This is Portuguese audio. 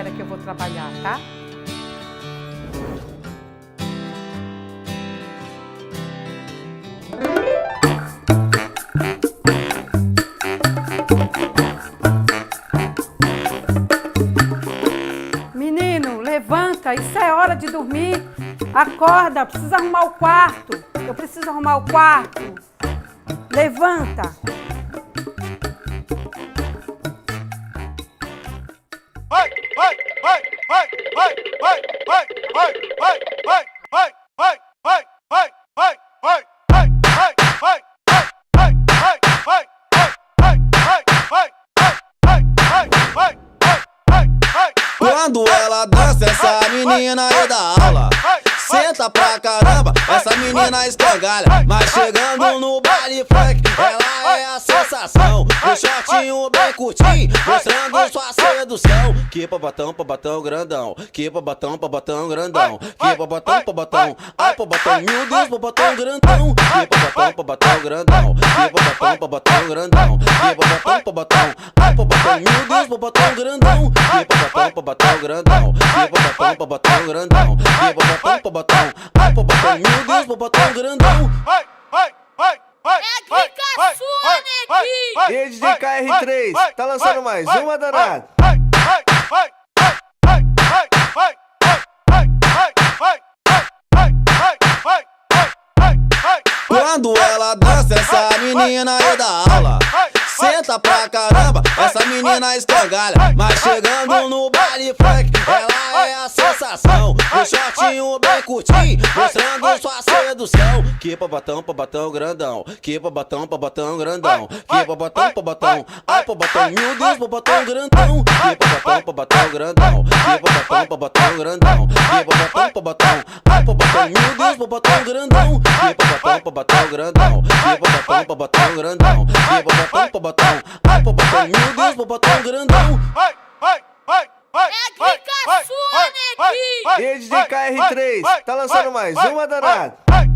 Espera que eu vou trabalhar, tá? Menino, levanta, isso é hora de dormir. Acorda, precisa arrumar o quarto. Eu preciso arrumar o quarto. Levanta. Quando ela dança, essa menina é da aula. Senta pra caramba, essa menina escangalha. Mas chegando no baile funk, ela é a sensação. O shortinho bem curtinho, mostrando sua sedução. Que babatão grandão. Que babatão grandão. Que babatão, ai babatão, meu Deus, babatão grandão. Que babatão grandão. Que babatão grandão. Que babatão, ai babatão, meu Deus, babatão grandão. Que babatão grandão. Que babatão grandão. Que babatão, ai babatão, meu Deus, babatão grandão. É aqui caçua, neguinho! E aí, DJ KR3, tá lançando mais uma danada. Quando ela dança, essa menina é da aula. Senta pra caramba, essa menina escangalha. Mas chegando no baile funk, ela é a sensação. O shortinho bem curtinho, mostrando sua sedução. Que babatão grandão. Que babatão grandão. Que babatão, ai babatão, meu Deus, babatão grandão. Que babatão grandão. Que babatão grandão. Que babatão, ai babatão, meu Deus, babatão grandão. Que babatão grandão. Que babatão grandão. Que babatão, ai babatão, meu Deus, babatão grandão. É aqui caçua, neguinho! E aí, DJ KR3, tá lançando mais uma danada. Vai!